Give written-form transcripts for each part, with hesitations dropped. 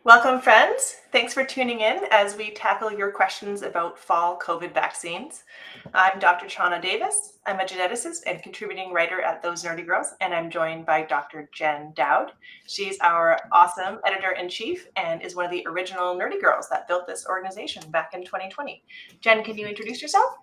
Welcome, friends. Thanks for tuning in as we tackle your questions about fall COVID vaccines. I'm Dr. Chana Davis. I'm a geneticist and contributing writer at Those Nerdy Girls, and I'm joined by Dr. Jen Dowd. She's our awesome editor-in-chief and is one of the original Nerdy Girls that built this organization back in 2020. Jen, can you introduce yourself?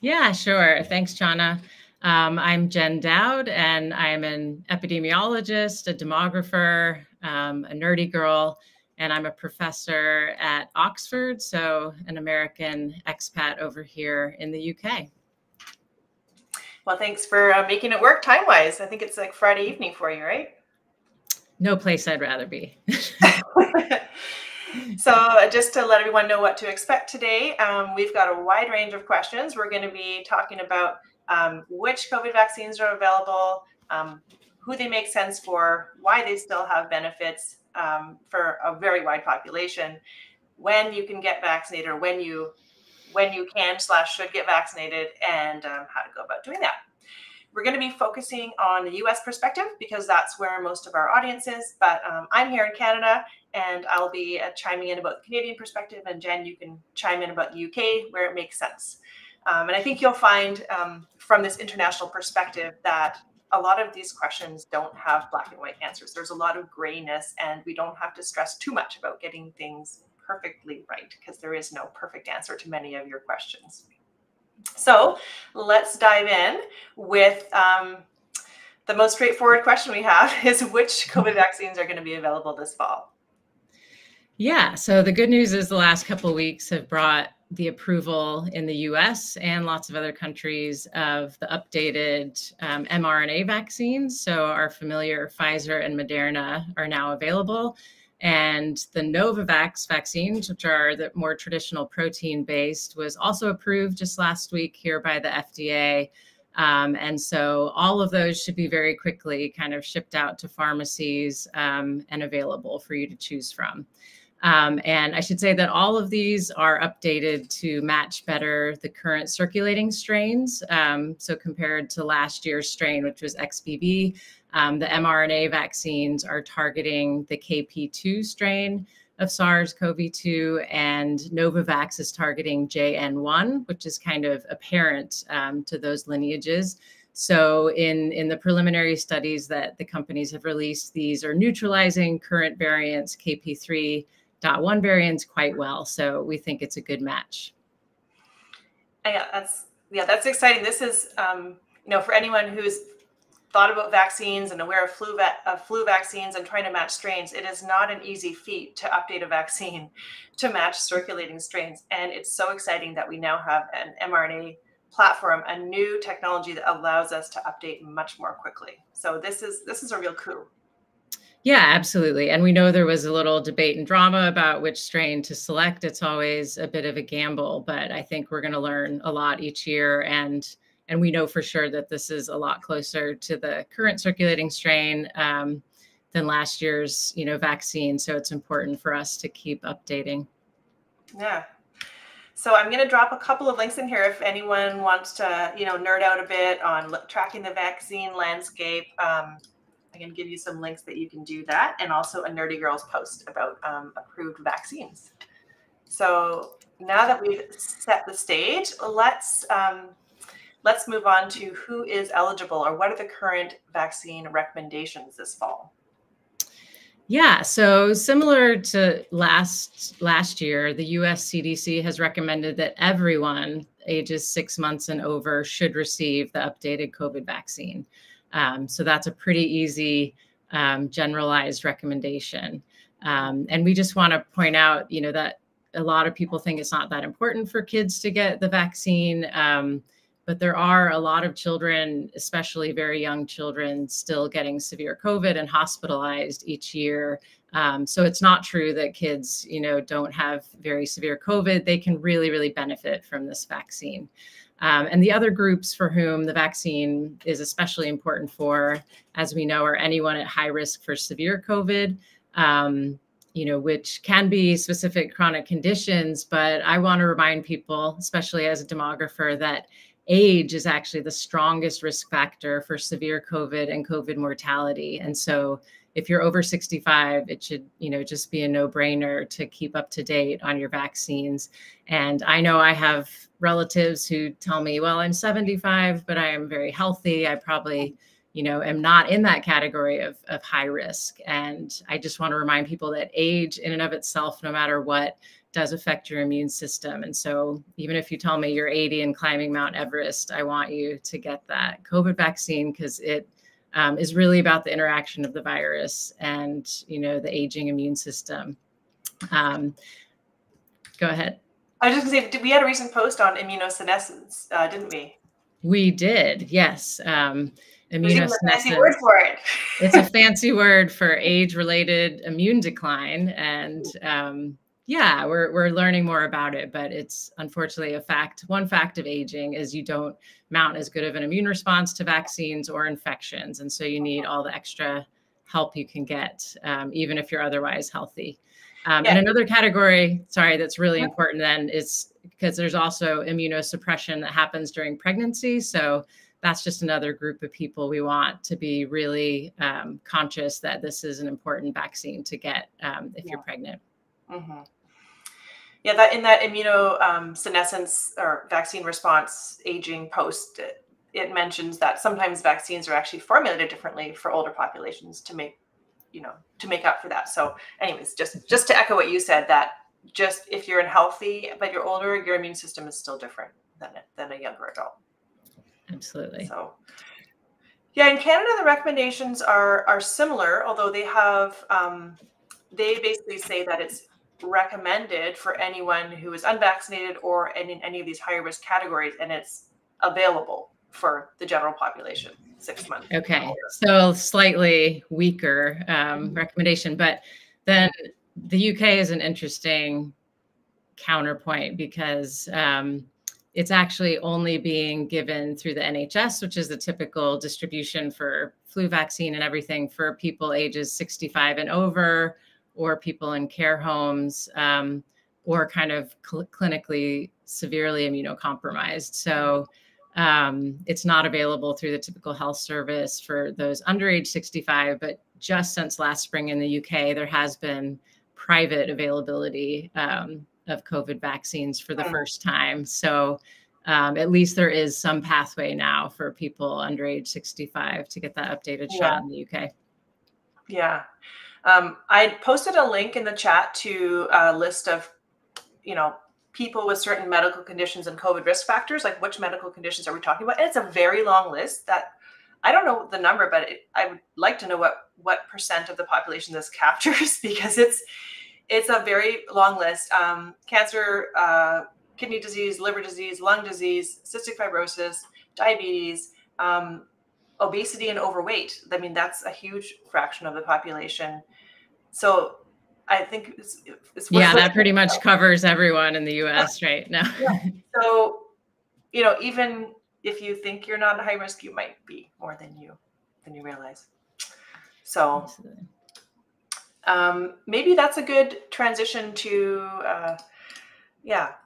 Yeah, sure. Thanks, Chana. I'm Jen Dowd, and I'm an epidemiologist, a demographer, a nerdy girl, and I'm a professor at Oxford, so an American expat over here in the UK. Well, thanks for making it work time-wise. I think it's like Friday evening for you, right? No place I'd rather be. So just to let everyone know what to expect today, we've got a wide range of questions. We're going to be talking about which COVID vaccines are available, who they make sense for, why they still have benefits for a very wide population, when you can get vaccinated, or when you can/should get vaccinated, and how to go about doing that. We're going to be focusing on the US perspective because that's where most of our audience is, but I'm here in Canada and I'll be chiming in about the Canadian perspective, and Jen, you can chime in about the UK where it makes sense. And I think you'll find from this international perspective that a lot of these questions don't have black and white answers. There's a lot of grayness, and we don't have to stress too much about getting things perfectly right because there is no perfect answer to many of your questions. So let's dive in with the most straightforward question we have is which COVID vaccines are going to be available this fall? Yeah, so the good news is the last couple of weeks have brought the approval in the US and lots of other countries of the updated mRNA vaccines. So our familiar Pfizer and Moderna are now available. And the Novavax vaccines, which are the more traditional protein-based, was also approved just last week here by the FDA. And so all of those should be very quickly kind of shipped out to pharmacies and available for you to choose from. And I should say that all of these are updated to match better the current circulating strains. So compared to last year's strain, which was XBB, the mRNA vaccines are targeting the KP2 strain of SARS-CoV-2, and Novavax is targeting JN1, which is kind of apparent to those lineages. So in the preliminary studies that the companies have released, these are neutralizing current variants, KP3.1 variants, quite well. So we think it's a good match. Yeah, that's exciting. This is, for anyone who's thought about vaccines and aware of flu vaccines and trying to match strains, it is not an easy feat to update a vaccine to match circulating strains. And it's so exciting that we now have an mRNA platform, a new technology that allows us to update much more quickly. So this is a real coup. Yeah, absolutely. And we know there was a little debate and drama about which strain to select. It's always a bit of a gamble, but I think we're going to learn a lot each year. And we know for sure that this is a lot closer to the current circulating strain than last year's, vaccine. So it's important for us to keep updating. Yeah. So I'm going to drop a couple of links in here if anyone wants to, nerd out a bit on tracking the vaccine landscape. I can give you some links that you can do that, and also a Nerdy Girls post about approved vaccines. So now that we've set the stage, let's move on to who is eligible, or what are the current vaccine recommendations this fall? Yeah, so similar to last year, the US CDC has recommended that everyone ages 6 months and over should receive the updated COVID vaccine. So that's a pretty easy generalized recommendation. And we just want to point out, that a lot of people think it's not that important for kids to get the vaccine. But there are a lot of children, especially very young children, still getting severe COVID and hospitalized each year. So it's not true that kids, don't have very severe COVID. They can really, really benefit from this vaccine. And the other groups for whom the vaccine is especially important for, as we know, are anyone at high risk for severe COVID, which can be specific chronic conditions. But I want to remind people, especially as a demographer, that age is actually the strongest risk factor for severe COVID and COVID mortality. And so if you're over 65, it should, just be a no-brainer to keep up to date on your vaccines. And I know I have relatives who tell me, well, I'm 75, but I am very healthy. I probably, am not in that category of high risk. And I just want to remind people that age in and of itself, no matter what, does affect your immune system. And so even if you tell me you're 80 and climbing Mount Everest, I want you to get that COVID vaccine, because it is really about the interaction of the virus and, the aging immune system. Go ahead. I was just going to say, we had a recent post on immunosenescence, didn't we? We did, yes. Immunosenescence. A fancy word for it. It's a fancy word for age-related immune decline. And yeah, we're learning more about it, but it's unfortunately a fact. One fact of aging is you don't mount as good of an immune response to vaccines or infections. And so you need all the extra help you can get, even if you're otherwise healthy. And another category, that's really important then is because there's also immunosuppression that happens during pregnancy. So that's just another group of people we want to be really conscious that this is an important vaccine to get if you're pregnant. Mm-hmm. Yeah, that in that immunosenescence or vaccine response aging post, it mentions that sometimes vaccines are actually formulated differently for older populations to make up for that. So anyways, just to echo what you said, that just if you're healthy but you're older, your immune system is still different than a younger adult. Absolutely. So yeah, in Canada, the recommendations are similar, although they have they basically say that it's recommended for anyone who is unvaccinated or in any of these higher risk categories, and it's available for the general population 6 months. Okay, so slightly weaker recommendation, but then the UK is an interesting counterpoint because it's actually only being given through the NHS, which is the typical distribution for flu vaccine and everything for people ages 65 and over, or people in care homes, or kind of clinically severely immunocompromised. So it's not available through the typical health service for those under age 65, but just since last spring in the UK, there has been private availability of COVID vaccines for the first time. So at least there is some pathway now for people under age 65 to get that updated shot in the UK. Yeah. I posted a link in the chat to a list of, people with certain medical conditions and COVID risk factors, like which medical conditions are we talking about? And it's a very long list that I don't know the number, but I would like to know what percent of the population this captures, because it's a very long list. Cancer, kidney disease, liver disease, lung disease, cystic fibrosis, diabetes, obesity and overweight. I mean, that's a huge fraction of the population. So I think it's that pretty much covers everyone in the US right now. So, even if you think you're not at high risk, you might be more than you realize. So maybe that's a good transition to,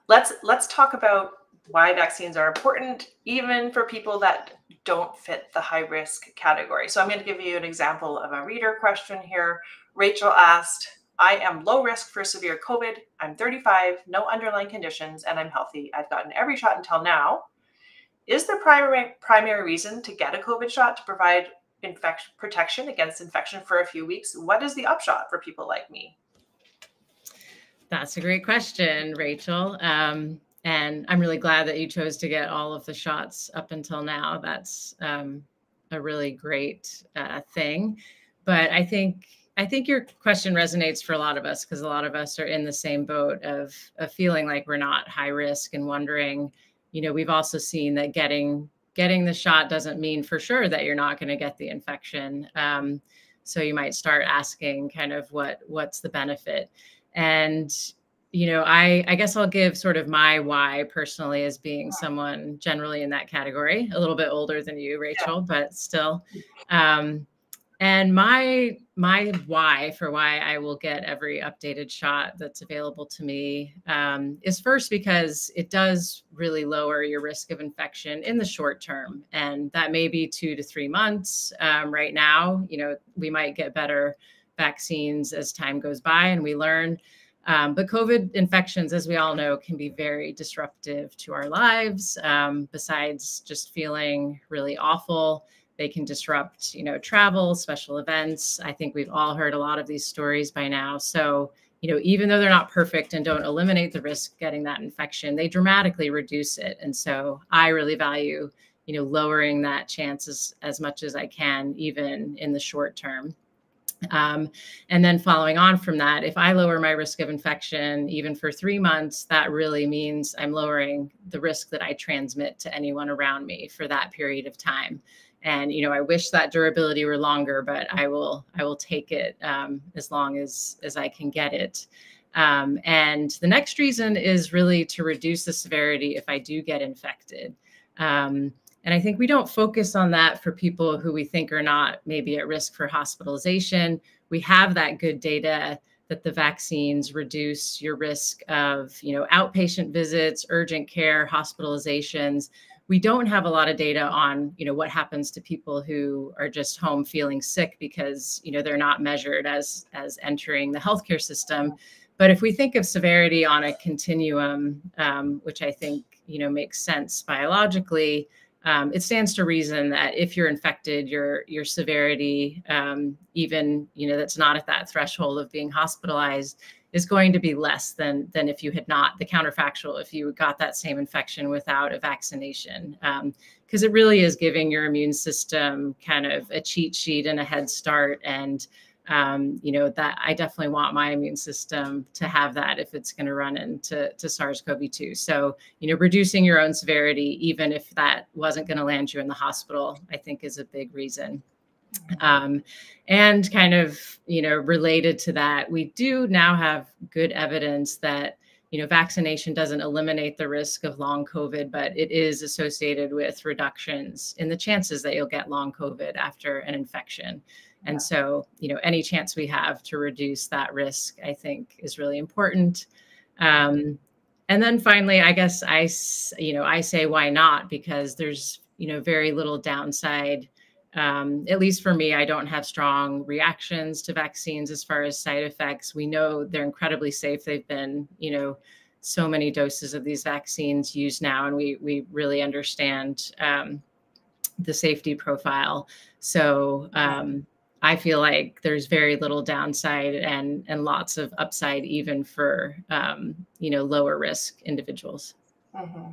let's talk about why vaccines are important, even for people that don't fit the high risk category. So I'm going to give you an example of a reader question here. Rachel asked, I am low risk for severe COVID. I'm 35, no underlying conditions, and I'm healthy. I've gotten every shot until now. Is the primary reason to get a COVID shot to provide protection against infection for a few weeks? What is the upshot for people like me? That's a great question, Rachel. And I'm really glad that you chose to get all of the shots up until now. That's a really great thing. But I think your question resonates for a lot of us, because a lot of us are in the same boat of feeling like we're not high risk and wondering, we've also seen that getting the shot doesn't mean for sure that you're not going to get the infection. So you might start asking kind of what's the benefit. And, I guess I'll give sort of my why personally, as being someone generally in that category, a little bit older than you, Rachel, but still. And my why for why I will get every updated shot that's available to me is first because it does really lower your risk of infection in the short term, and that may be 2 to 3 months. Right now, we might get better vaccines as time goes by and we learn. But COVID infections, as we all know, can be very disruptive to our lives. Besides just feeling really awful, they can disrupt, travel, special events. I think we've all heard a lot of these stories by now. So, even though they're not perfect and don't eliminate the risk of getting that infection, they dramatically reduce it. And so I really value, lowering that chance as much as I can, even in the short term. And then following on from that, if I lower my risk of infection, even for 3 months, that really means I'm lowering the risk that I transmit to anyone around me for that period of time. And, I wish that durability were longer, but I will take it as long as I can get it. And the next reason is really to reduce the severity if I do get infected. And I think we don't focus on that for people who we think are not maybe at risk for hospitalization. We have that good data that the vaccines reduce your risk of, outpatient visits, urgent care, hospitalizations. We don't have a lot of data on, what happens to people who are just home feeling sick because, they're not measured as entering the healthcare system. But if we think of severity on a continuum, which I think, makes sense biologically, it stands to reason that if you're infected, your severity, even, that's not at that threshold of being hospitalized, is going to be less than if you had not. The counterfactual, if you got that same infection without a vaccination, because it really is giving your immune system kind of a cheat sheet and a head start. And that I definitely want my immune system to have that if it's going to run into SARS-CoV-2. So, reducing your own severity, even if that wasn't going to land you in the hospital, I think is a big reason. And kind of, related to that, we do now have good evidence that, vaccination doesn't eliminate the risk of long COVID, but it is associated with reductions in the chances that you'll get long COVID after an infection. And so, any chance we have to reduce that risk, I think, is really important. And then finally, I guess I say, why not? Because there's, very little downside. At least for me, I don't have strong reactions to vaccines as far as side effects. We know they're incredibly safe. They've been, so many doses of these vaccines used now, and we really understand the safety profile. So I feel like there's very little downside and lots of upside, even for lower risk individuals. Mm-hmm.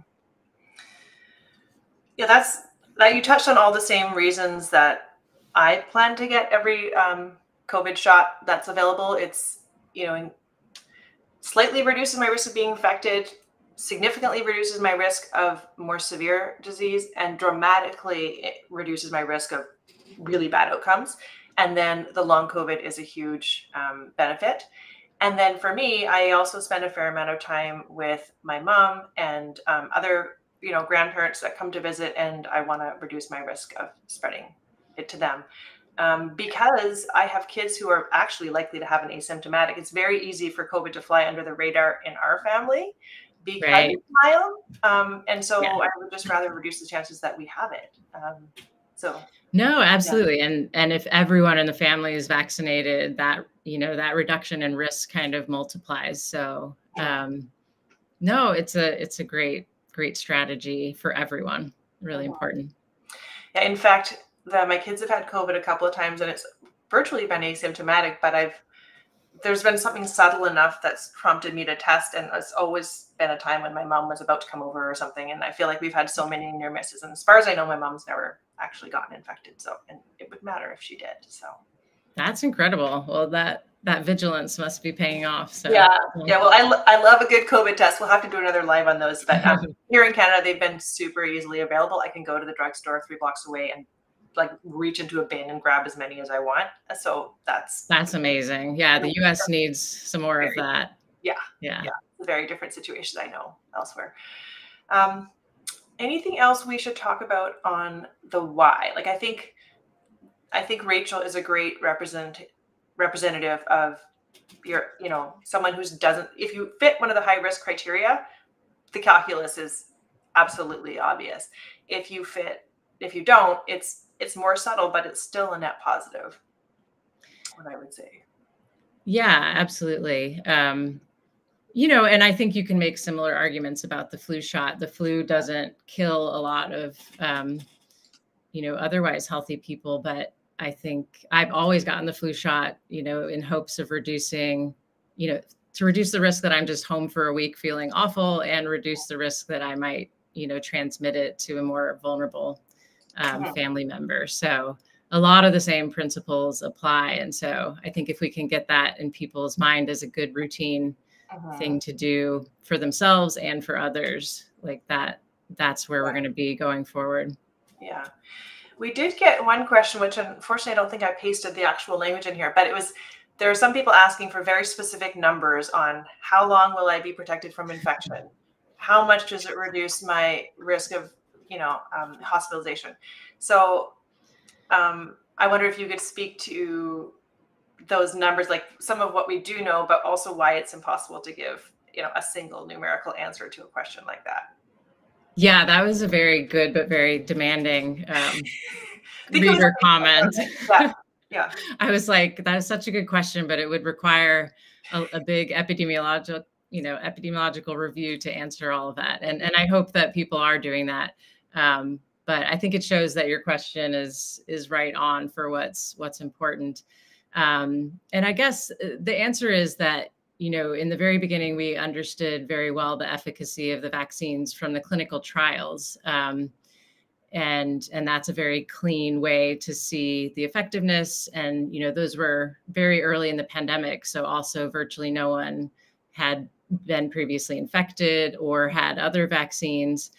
Yeah, that you touched on all the same reasons that I plan to get every COVID shot that's available. It's, slightly reduces my risk of being infected, significantly reduces my risk of more severe disease, and dramatically reduces my risk of really bad outcomes. And then the long COVID is a huge benefit. And then for me, I also spend a fair amount of time with my mom and other, grandparents that come to visit, and I want to reduce my risk of spreading it to them. Because I have kids who are actually likely to have an asymptomatic. It's very easy for COVID to fly under the radar in our family because it's mild. And so I would just rather reduce the chances that we have it. No, absolutely. Yeah. And if everyone in the family is vaccinated, that, that reduction in risk kind of multiplies. So no, it's a great strategy for everyone. Really important. Yeah, in fact, my kids have had COVID a couple of times and it's virtually been asymptomatic, but there's been something subtle enough that's prompted me to test. And it's always been a time when my mom was about to come over or something. And I feel like we've had so many near misses. And as far as I know, my mom's never actually gotten infected. So, and it would matter if she did. So that's incredible. Well, that vigilance must be paying off. So yeah. Well, I love a good COVID test. We'll have to do another live on those. But here in Canada, they've been super easily available. I can go to the drugstore 3 blocks away and reach into a bin and grab as many as I want. So that's amazing. Yeah. The US needs some more of that. Yeah. It's a very different situation, I know, elsewhere. Anything else we should talk about on the why? I I think Rachel is a great representative of your, someone who doesn't, if you fit one of the high risk criteria, the calculus is absolutely obvious. If you don't, it's more subtle, but it's still a net positive, what I would say. Yeah, absolutely. And I think you can make similar arguments about the flu shot. The flu doesn't kill a lot of, otherwise healthy people, but I think I've always gotten the flu shot, in hopes of reducing, to reduce the risk that I'm just home for a week feeling awful and reduce the risk that I might, transmit it to a more vulnerable family member. So a lot of the same principles apply. And so I think if we can get that in people's mind as a good routine thing to do for themselves and for others, like that's where we're going to be going forward. Yeah. We did get one question, which unfortunately I don't think I pasted the actual language in here, but there are some people asking for very specific numbers on how long will I be protected from infection? How much does it reduce my risk of, hospitalization? So I wonder if you could speak to those numbers, like some of what we do know, but also why it's impossible to give, a single numerical answer to a question like that. Yeah, that was a very good but very demanding reader comment. Yeah. I was like, that is such a good question, but it would require a big epidemiological review to answer all of that. And I hope that people are doing that. But I think it shows that your question is right on for what's important. And I guess the answer is that, in the very beginning, we understood very well the efficacy of the vaccines from the clinical trials. And that's a very clean way to see the effectiveness. And, those were very early in the pandemic. So also virtually no one had been previously infected or had other vaccines.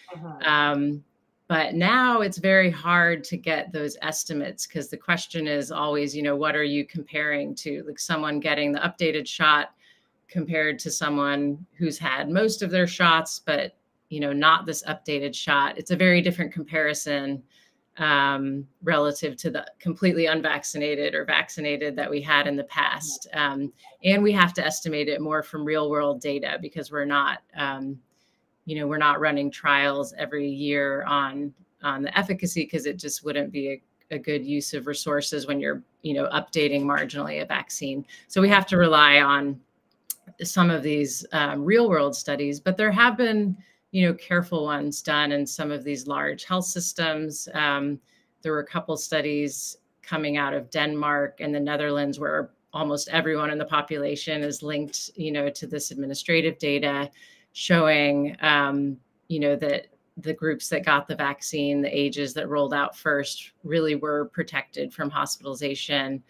But now it's very hard to get those estimates because the question is always, what are you comparing to? Like someone getting the updated shot compared to someone who's had most of their shots, but, not this updated shot. It's a very different comparison relative to the completely unvaccinated or vaccinated that we had in the past. And we have to estimate it more from real world data because we're not, we're not running trials every year on the efficacy because it just wouldn't be a good use of resources when you're, updating marginally a vaccine. So we have to rely on some of these real world studies, but there have been, careful ones done in some of these large health systems. There were a couple studies coming out of Denmark and the Netherlands where almost everyone in the population is linked, to this administrative data showing, that the groups that got the vaccine, the ages that rolled out first really were protected from hospitalization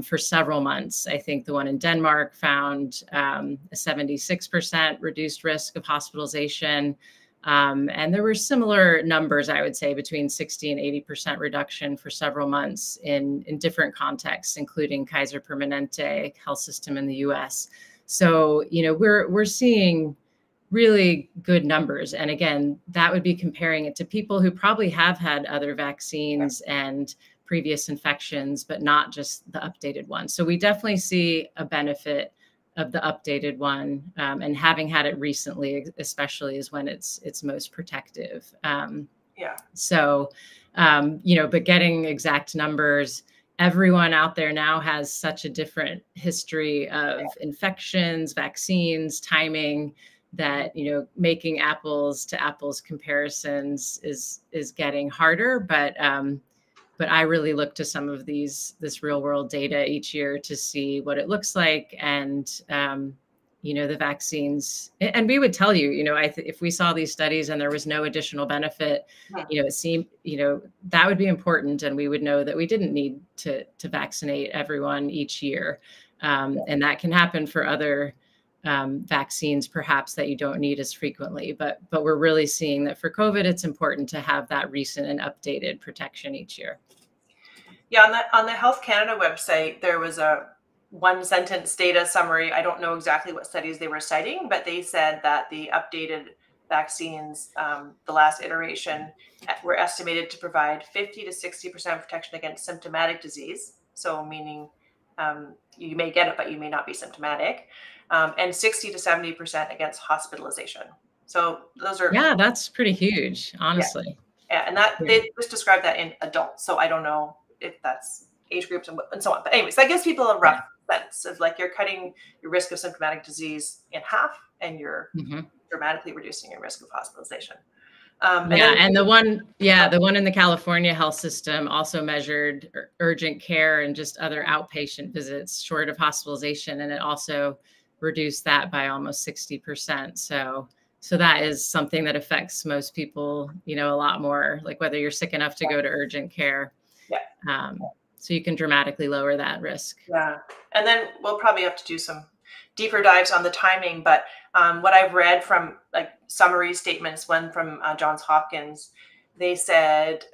for several months. I think the one in Denmark found a 76% reduced risk of hospitalization. And there were similar numbers, I would say, between 60 and 80% reduction for several months in different contexts, including Kaiser Permanente health system in the US. So, we're seeing really good numbers. And again, that would be comparing it to people who probably have had other vaccines and previous infections, but not just the updated one. So we definitely see a benefit of the updated one, and having had it recently, especially, is when it's most protective. So, but getting exact numbers, everyone out there now has such a different history of infections, vaccines, timing, that, making apples to apples comparisons is getting harder. But I really look to some of this real world data each year to see what it looks like. And, the vaccines, and we would tell you, if we saw these studies and there was no additional benefit, it seemed, that would be important. And we would know that we didn't need to vaccinate everyone each year. And that can happen for other vaccines, perhaps, that you don't need as frequently. But we're really seeing that for COVID, it's important to have that recent and updated protection each year. Yeah, on the Health Canada website, there was a one sentence data summary. I don't know exactly what studies they were citing, but they said that the updated vaccines, the last iteration, were estimated to provide 50 to 60% protection against symptomatic disease. So meaning you may get it, but you may not be symptomatic, and 60 to 70% against hospitalization. So those are, Yeah, that's pretty huge, honestly. yeah, and that they just describe that in adults. So I don't know if that's age groups and so on. But anyways, that gives people a rough sense of like you're cutting your risk of symptomatic disease in half, and you're dramatically reducing your risk of hospitalization. And the one in the California health system also measured urgent care and just other outpatient visits short of hospitalization, and it also reduced that by almost 60%. So that is something that affects most people, a lot more, like whether you're sick enough to go to urgent care. So you can dramatically lower that risk. Yeah. And then we'll probably have to do some deeper dives on the timing. But what I've read from like summary statements, one from Johns Hopkins, they said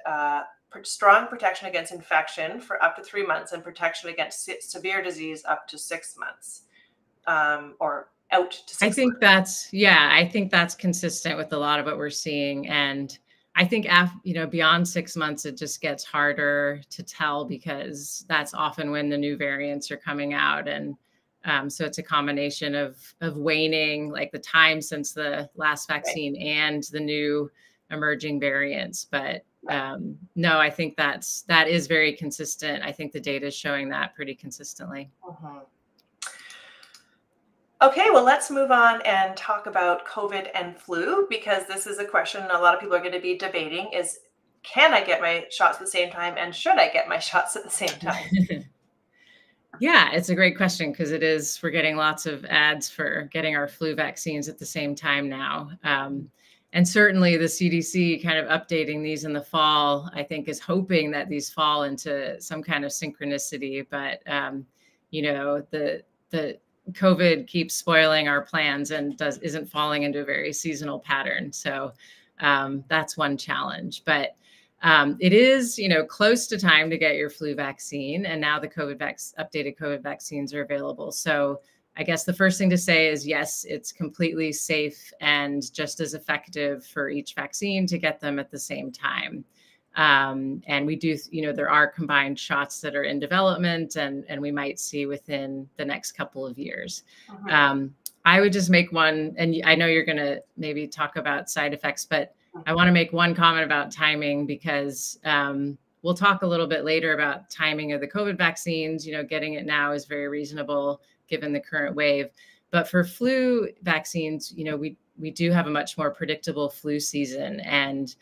strong protection against infection for up to 3 months and protection against severe disease up to 6 months, or out to 6 months. I think that's consistent with a lot of what we're seeing. And I think beyond 6 months, it just gets harder to tell because that's often when the new variants are coming out. And so it's a combination of waning, like the time since the last vaccine and the new emerging variants. But no, I think that is very consistent. I think the data is showing that pretty consistently. Okay, well, let's move on and talk about COVID and flu, because this is a question a lot of people are going to be debating is, can I get my shots at the same time, and should I get my shots at the same time? Yeah, it's a great question because we're getting lots of ads for getting our flu vaccines at the same time now. And certainly the CDC kind of updating these in the fall, I think, is hoping that these fall into some kind of synchronicity. But, the COVID keeps spoiling our plans and isn't falling into a very seasonal pattern. So that's one challenge. But it is, close to time to get your flu vaccine. And now the updated COVID vaccines are available. So I guess the first thing to say is, yes, it's completely safe and just as effective for each vaccine to get them at the same time. And we do, there are combined shots that are in development and we might see within the next couple of years. I would just make one, and I know you're going to maybe talk about side effects, but I want to make one comment about timing because we'll talk a little bit later about timing of the COVID vaccines. Getting it now is very reasonable given the current wave. But for flu vaccines, we do have a much more predictable flu season. And,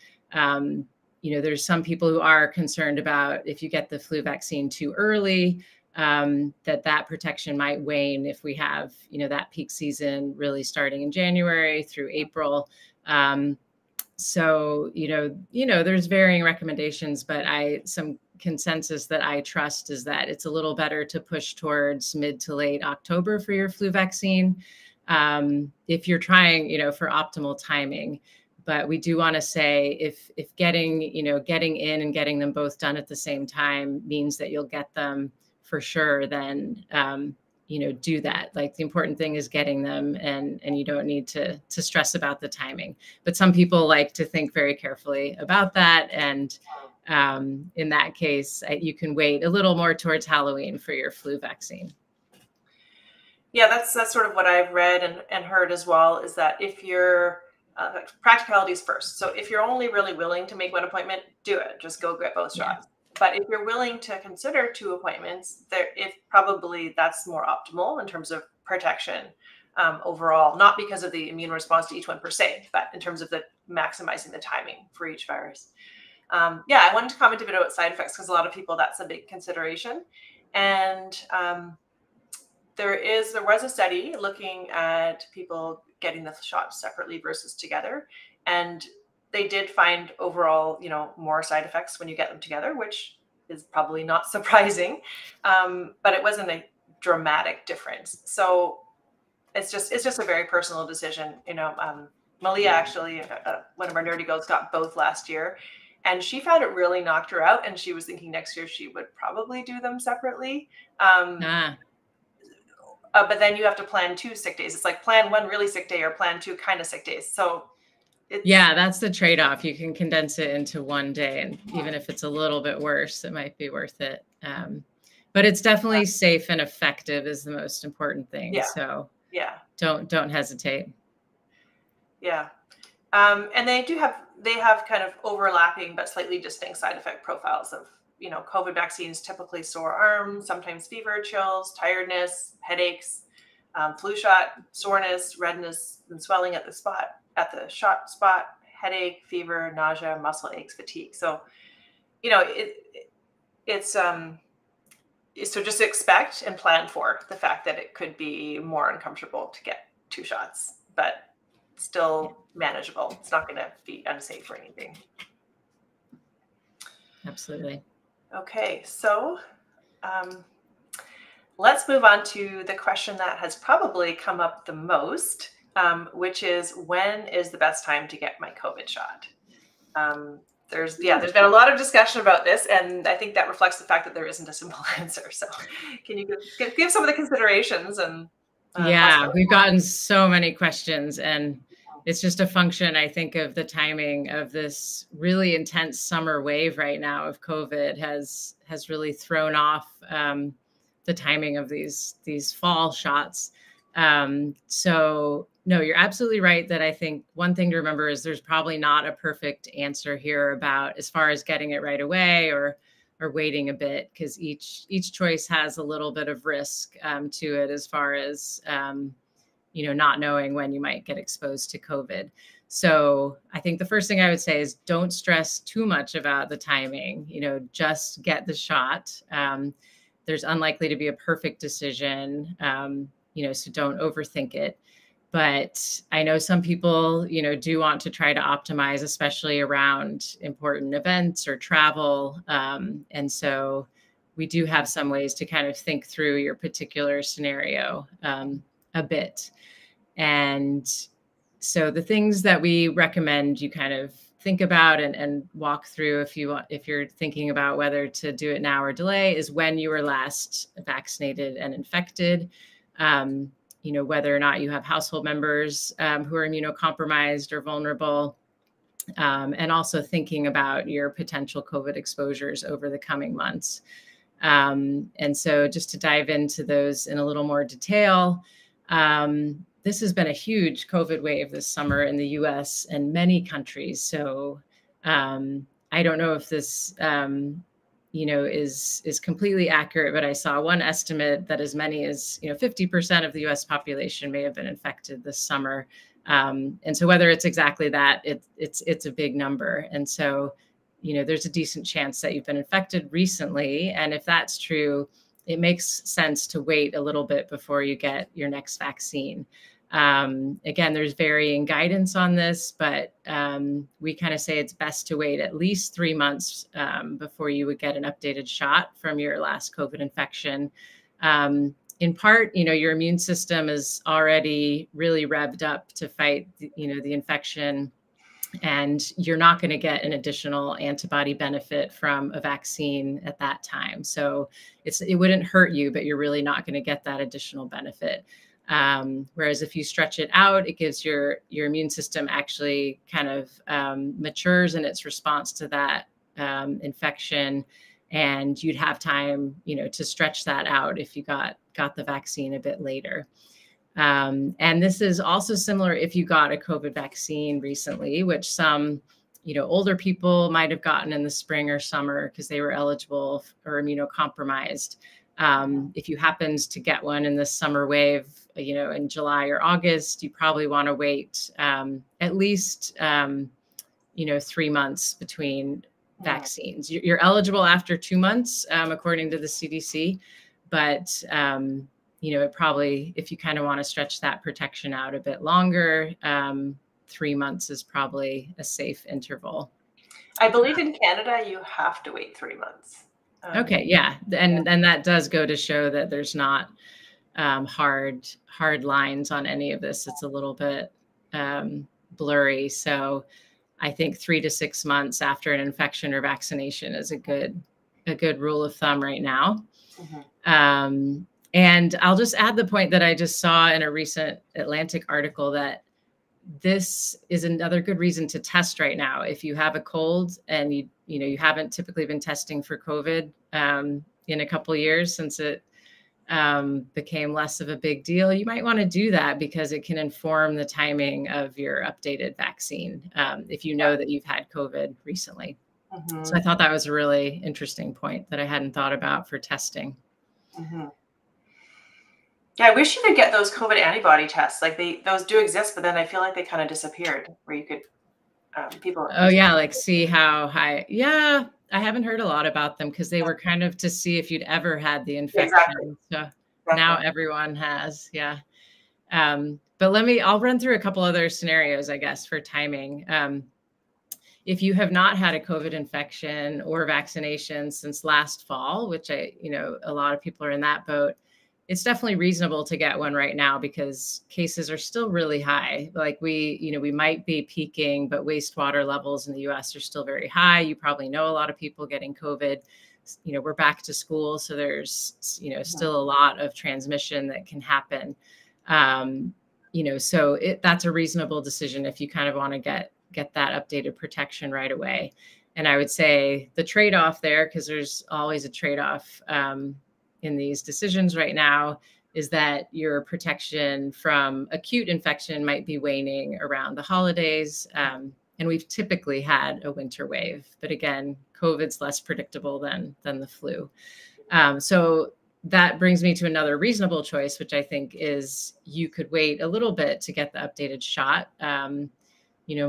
there's some people who are concerned about if you get the flu vaccine too early, that protection might wane if we have, that peak season really starting in January through April. So, there's varying recommendations, but some consensus that I trust is that it's a little better to push towards mid to late October for your flu vaccine, if you're trying, for optimal timing. But we do want to say if getting in and getting them both done at the same time means that you'll get them for sure, then do that. Like the important thing is getting them, and you don't need to stress about the timing. But some people like to think very carefully about that. And in that case, you can wait a little more towards Halloween for your flu vaccine. Yeah, that's sort of what I've read and heard as well, is that if you're practicalities first. So if you're only really willing to make one appointment, do it. Just go get both shots. But if you're willing to consider 2 appointments, probably that's more optimal in terms of protection overall, not because of the immune response to each one per se, but in terms of the maximizing the timing for each virus. I wanted to comment a bit about side effects because a lot of people, that's a big consideration. And there was a study looking at people getting the shots separately versus together. And they did find overall, more side effects when you get them together, which is probably not surprising, but it wasn't a dramatic difference. So it's just a very personal decision. Malia actually, one of our nerdy girls, got both last year, and she found it really knocked her out. And she was thinking next year she would probably do them separately. But then you have to plan 2 sick days. It's like plan 1 really sick day or plan 2 kind of sick days. So Yeah, that's the trade-off. You can condense it into one day, and even if it's a little bit worse, it might be worth it. But it's definitely safe and effective is the most important thing. Yeah. So yeah, don't hesitate. yeah. And they have kind of overlapping but slightly distinct side effect profiles of, COVID vaccines, typically sore arms, sometimes fever, chills, tiredness, headaches, flu shot, soreness, redness, and swelling at the shot spot, headache, fever, nausea, muscle aches, fatigue. So, it's so just expect and plan for the fact that it could be more uncomfortable to get 2 shots, but still manageable. It's not going to be unsafe or anything. Absolutely. Okay, so let's move on to the question that has probably come up the most, which is, when is the best time to get my COVID shot? There's been a lot of discussion about this, and I think that reflects the fact that there isn't a simple answer. So can you give some of the considerations? And yeah, we've gotten so many questions, and it's just a function, I think, of the timing of this really intense summer wave right now of COVID has really thrown off the timing of these fall shots. So no, you're absolutely right that I think one thing to remember is there's probably not a perfect answer here about as far as getting it right away or waiting a bit, because each choice has a little bit of risk to it as far as not knowing when you might get exposed to COVID. So I think the first thing I would say is don't stress too much about the timing. Just get the shot. There's unlikely to be a perfect decision, so don't overthink it. But I know some people, do want to try to optimize, especially around important events or travel. And so we do have some ways to kind of think through your particular scenario a bit. And so the things that we recommend you kind of think about and walk through if you're thinking about whether to do it now or delay is when you were last vaccinated and infected. Whether or not you have household members who are immunocompromised or vulnerable, and also thinking about your potential COVID exposures over the coming months. And so just to dive into those in a little more detail, this has been a huge COVID wave this summer in the US and many countries. So I don't know if this is completely accurate, but I saw one estimate that as many as 50% of the U.S. population may have been infected this summer, and so whether it's exactly that, it's a big number, and so there's a decent chance that you've been infected recently, and if that's true, it makes sense to wait a little bit before you get your next vaccine. Again, there's varying guidance on this, but we kind of say it's best to wait at least 3 months before you would get an updated shot from your last COVID infection. In part, your immune system is already really revved up to fight, the infection, and you're not going to get an additional antibody benefit from a vaccine at that time. So it wouldn't hurt you, but you're really not going to get that additional benefit. Whereas if you stretch it out, it gives your immune system actually kind of matures in its response to that infection, and you'd have time, to stretch that out if you got the vaccine a bit later. And this is also similar if you got a COVID vaccine recently, which some, older people might have gotten in the spring or summer because they were eligible or immunocompromised. If you happened to get one in this summer wave, in July or August, you probably want to wait at least, 3 months between vaccines. You're eligible after 2 months, according to the CDC, but it probably, if you kind of want to stretch that protection out a bit longer, 3 months is probably a safe interval. I believe in Canada, you have to wait 3 months. Okay. Yeah. And that does go to show that there's not hard lines on any of this. It's a little bit blurry. So I think 3 to 6 months after an infection or vaccination is a good rule of thumb right now. And I'll just add the point that I just saw in a recent Atlantic article that this is another good reason to test right now. If you have a cold and you haven't typically been testing for COVID in a couple of years since it became less of a big deal, you might want to do that because it can inform the timing of your updated vaccine if you know that you've had COVID recently. Mm-hmm. So I thought that was a really interesting point that I hadn't thought about for testing. Mm-hmm. Yeah, I wish you could get those COVID antibody tests. Like those do exist, but then I feel like they kind of disappeared where you could people. Oh yeah, like see how high. Yeah, I haven't heard a lot about them because they were kind of to see if you'd ever had the infection. Exactly. So now everyone has. Yeah. But I'll run through a couple other scenarios, I guess, for timing. If you have not had a COVID infection or vaccination since last fall, which a lot of people are in that boat, it's definitely reasonable to get one right now because cases are still really high. Like we might be peaking, but wastewater levels in the US are still very high. You probably know a lot of people getting COVID. We're back to school, so there's, still a lot of transmission that can happen. So that's a reasonable decision if you kind of want to get that updated protection right away. And I would say the trade-off there, because there's always a trade-off in these decisions right now, is that your protection from acute infection might be waning around the holidays. And we've typically had a winter wave, but again, COVID's less predictable than the flu. So that brings me to another reasonable choice, which I think is you could wait a little bit to get the updated shot,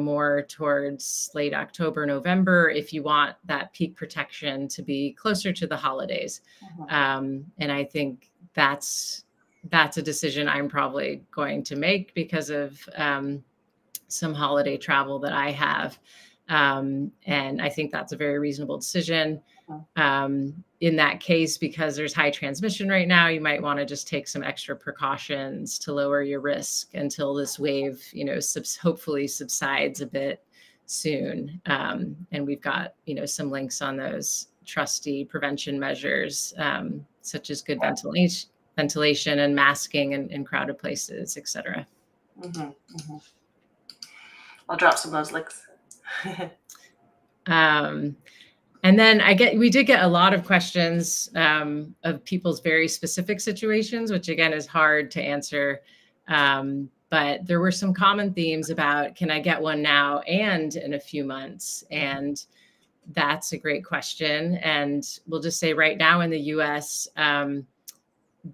more towards late October, November, if you want that peak protection to be closer to the holidays. And I think that's a decision I'm probably going to make because of some holiday travel that I have. And I think that's a very reasonable decision. In that case, because there's high transmission right now, you might want to just take some extra precautions to lower your risk until this wave, hopefully subsides a bit soon. And we've got, some links on those trusty prevention measures, such as good ventilation and masking in crowded places, et cetera. Mm-hmm, mm-hmm. I'll drop some of those links. And then we did get a lot of questions of people's very specific situations, which again is hard to answer. But there were some common themes about, can I get one now and in a few months? And that's a great question. And we'll just say right now in the US,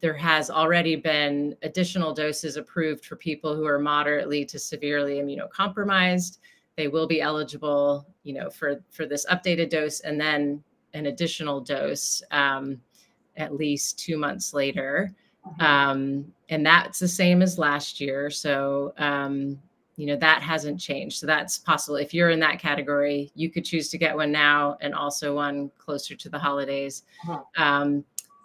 there has already been additional doses approved for people who are moderately to severely immunocompromised. They will be eligible, for this updated dose and then an additional dose at least 2 months later. And that's the same as last year. So, that hasn't changed. So that's possible. If you're in that category, you could choose to get one now and also one closer to the holidays.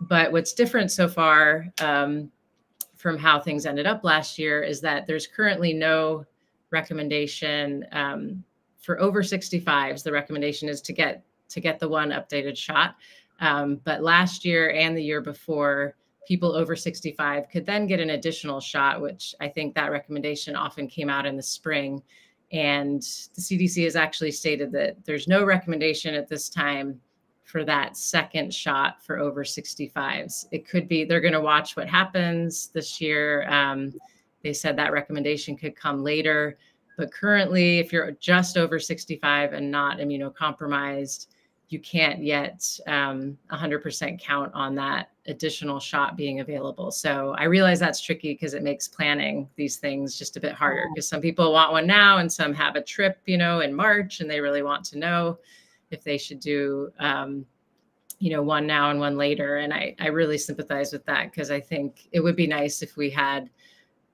But what's different so far from how things ended up last year is that there's currently no recommendation for over 65s. The recommendation is to get the one updated shot. But last year and the year before, people over 65 could then get an additional shot, which I think that recommendation often came out in the spring. And the CDC has actually stated that there's no recommendation at this time for that second shot for over 65s. It could be, they're going to watch what happens this year. They said that recommendation could come later, but currently, if you're just over 65 and not immunocompromised, you can't yet 100% count on that additional shot being available. So I realize that's tricky because it makes planning these things just a bit harder, because some people want one now and some have a trip, in March, and they really want to know if they should do, one now and one later. And I really sympathize with that, because I think it would be nice if we had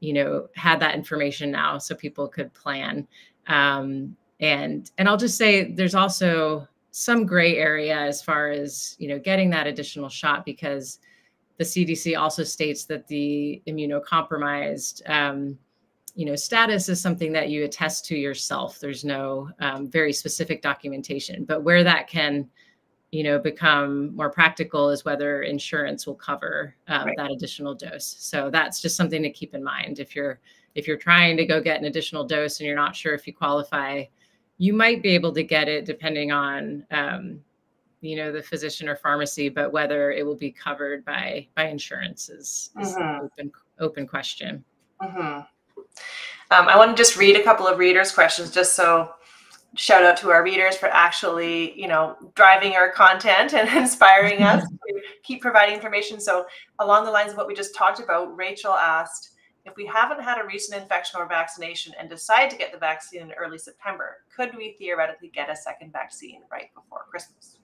that information now so people could plan. And I'll just say there's also some gray area as far as, getting that additional shot, because the CDC also states that the immunocompromised, status is something that you attest to yourself. There's no very specific documentation, but where that can become more practical is whether insurance will cover that additional dose. So that's just something to keep in mind. If you're trying to go get an additional dose and you're not sure if you qualify, you might be able to get it depending on the physician or pharmacy, but whether it will be covered by insurance is an open question. I want to just read a couple of readers' questions, just so shout out to our readers for actually, driving our content and inspiring us to keep providing information. So along the lines of what we just talked about, Rachel asked, if we haven't had a recent infection or vaccination and decide to get the vaccine in early September, could we theoretically get a second vaccine right before Christmas?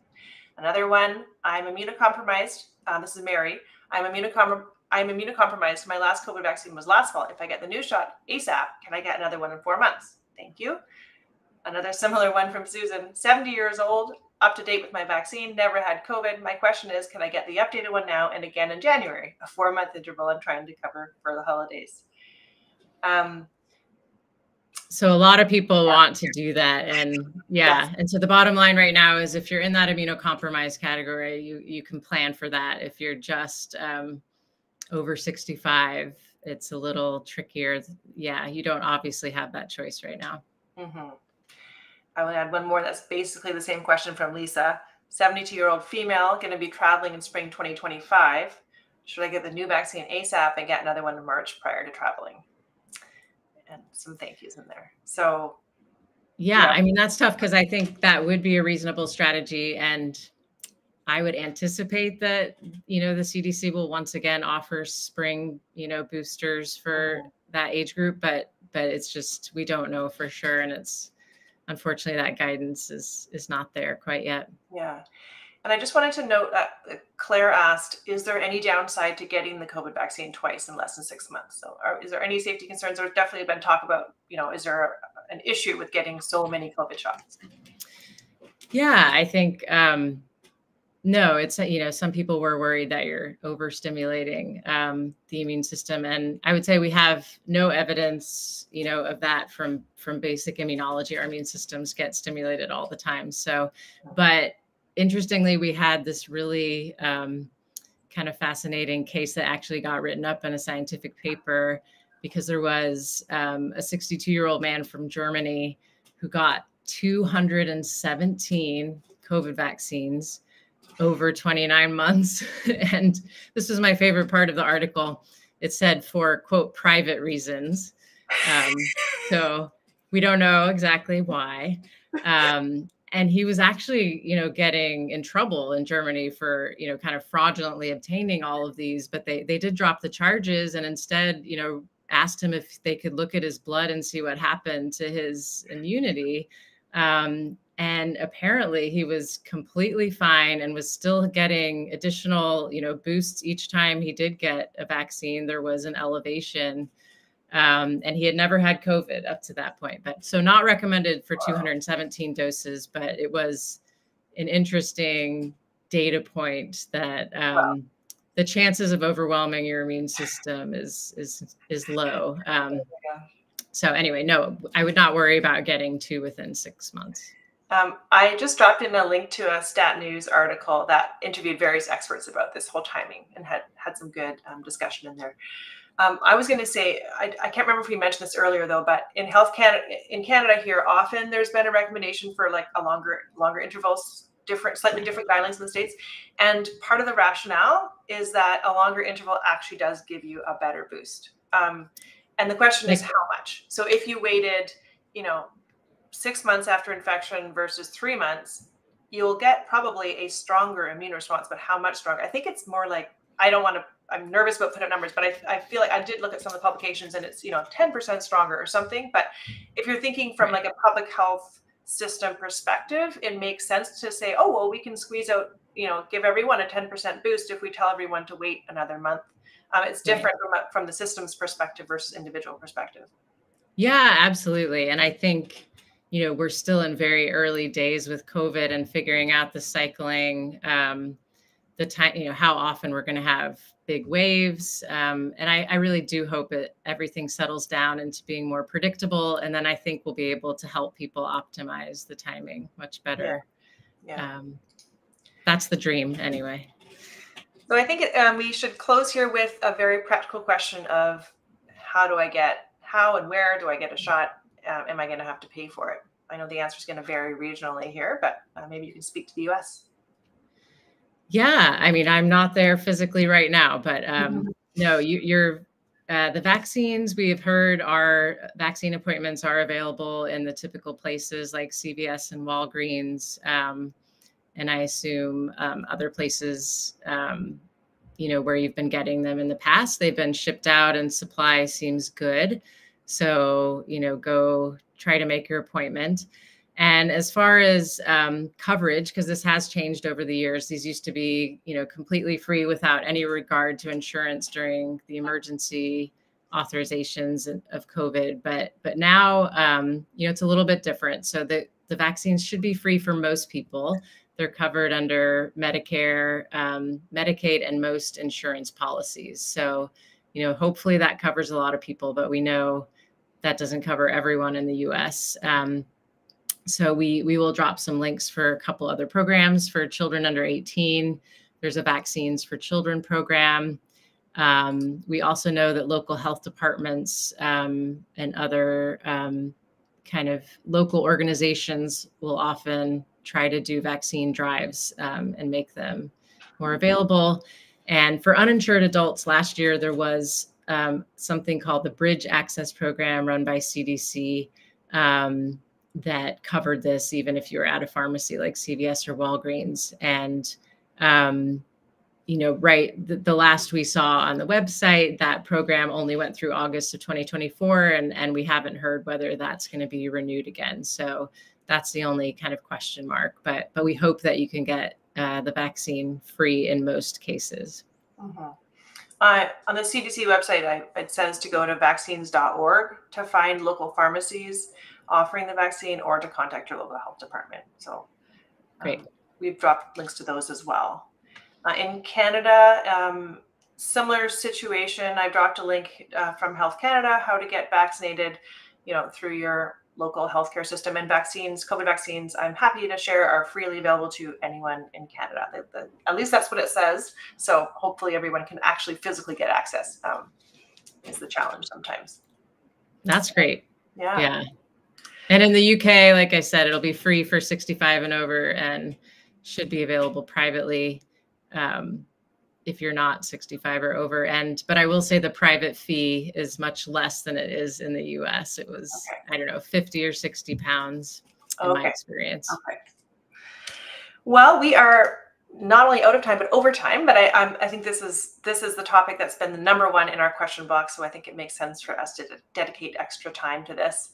Another one, I'm immunocompromised. This is Mary. I'm immunocompromised. My last COVID vaccine was last fall. If I get the new shot ASAP, can I get another one in 4 months? Thank you. Another similar one from Susan, 70 years old, up to date with my vaccine, never had COVID. My question is, can I get the updated one now and again in January? A 4-month interval I'm trying to cover for the holidays. So a lot of people want to do that. And and so the bottom line right now is if you're in that immunocompromised category, you can plan for that. If you're just over 65, it's a little trickier. Yeah, you don't obviously have that choice right now. I will add one more that's basically the same question from Lisa. 72-year-old female, going to be traveling in spring 2025. Should I get the new vaccine ASAP and get another one in March prior to traveling? And some thank yous in there. So, yeah, I mean, that's tough because I think that would be a reasonable strategy. And I would anticipate that, the CDC will once again offer spring, boosters for that age group. But it's just, we don't know for sure. And it's, unfortunately, that guidance is not there quite yet. Yeah. And I just wanted to note that Claire asked, is there any downside to getting the COVID vaccine twice in less than 6 months? So is there any safety concerns? There's definitely been talk about, is there an issue with getting so many COVID shots? Yeah, I think, no, it's, some people were worried that you're overstimulating the immune system. And I would say we have no evidence, of that from basic immunology. Our immune systems get stimulated all the time. So, but interestingly, we had this really kind of fascinating case that actually got written up in a scientific paper because there was a 62-year-old man from Germany who got 217 COVID vaccines over 29 months. And this was my favorite part of the article. It said for, quote, private reasons. So we don't know exactly why. And he was actually, getting in trouble in Germany for, kind of fraudulently obtaining all of these, but they did drop the charges and instead, asked him if they could look at his blood and see what happened to his immunity. And apparently he was completely fine and was still getting additional, boosts each time he did get a vaccine. There was an elevation. And he had never had COVID up to that point. But so not recommended for 217 doses, but it was an interesting data point that the chances of overwhelming your immune system is low. So anyway, no, I would not worry about getting 2 within 6 months. I just dropped in a link to a Stat News article that interviewed various experts about this whole timing and had some good discussion in there. I was going to say, I can't remember if we mentioned this earlier though, but in Canada here, often there's been a recommendation for like a longer intervals, slightly different guidelines in the States. And part of the rationale is that a longer interval actually does give you a better boost. And the question is how much? So if you waited, 6 months after infection versus 3 months, you'll get probably a stronger immune response, but how much stronger? I think it's more like, I'm nervous about putting up numbers, but I feel like I did look at some of the publications and it's, 10% stronger or something. But if you're thinking from like a public health system perspective, it makes sense to say, oh, well, we can squeeze out, give everyone a 10% boost if we tell everyone to wait another month. It's different from the system's perspective versus individual perspective. Yeah, absolutely. And I think, we're still in very early days with COVID and figuring out the cycling, the time, how often we're going to have big waves. And I really do hope that everything settles down into being more predictable. And then I think we'll be able to help people optimize the timing much better. Yeah. that's the dream anyway. So I think we should close here with a very practical question of how and where do I get a shot? Am I going to have to pay for it? I know the answer is going to vary regionally here, but maybe you can speak to the US. Yeah, I mean, I'm not there physically right now, but no, the vaccines we have heard vaccine appointments are available in the typical places like CVS and Walgreens. And I assume other places, where you've been getting them in the past, they've been shipped out and supply seems good. So, go try to make your appointment. And as far as coverage, because this has changed over the years, these used to be, completely free without any regard to insurance during the emergency authorizations of COVID. But now, it's a little bit different. So the vaccines should be free for most people. They're covered under Medicare, Medicaid, and most insurance policies. So, hopefully that covers a lot of people, but we know that doesn't cover everyone in the US. So we will drop some links for a couple other programs for children under 18. There's a Vaccines for Children program. We also know that local health departments and other kind of local organizations will often try to do vaccine drives and make them more available. And for uninsured adults, last year there was something called the Bridge Access Program run by CDC that covered this, even if you were at a pharmacy like CVS or Walgreens. And, the last we saw on the website, that program only went through August of 2024, and we haven't heard whether that's going to be renewed again. So that's the only kind of question mark. But we hope that you can get the vaccine free in most cases. Mm-hmm. On the CDC website, it says to go to vaccines.org to find local pharmacies offering the vaccine or to contact your local health department. So great. We've dropped links to those as well. In Canada, similar situation. I dropped a link from Health Canada, how to get vaccinated, through your local healthcare system. And COVID vaccines, I'm happy to share, are freely available to anyone in Canada. At least that's what it says. So hopefully everyone can actually physically get access. Is the challenge sometimes. That's great. Yeah. And in the UK, like I said, it'll be free for 65 and over and should be available privately if you're not 65 or over. But I will say the private fee is much less than it is in the US. It was, I don't know, 50 or 60 pounds in my experience. Okay. Well, we are not only out of time, but over time. But I think this is the topic that's been the number one in our question box. So I think it makes sense for us to dedicate extra time to this.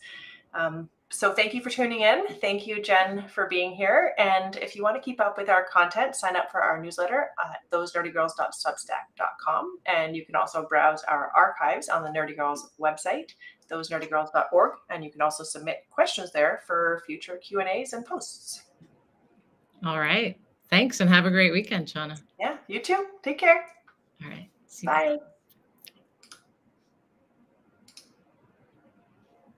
So thank you for tuning in. Thank you, Jen, for being here. And if you want to keep up with our content, sign up for our newsletter at thosernerdygirls.substack.com. And you can also browse our archives on the Nerdy Girls website, thosernerdygirls.org. And you can also submit questions there for future Q&As and posts. All right. Thanks, and have a great weekend, Shauna. Yeah, you too. Take care. All right. Bye.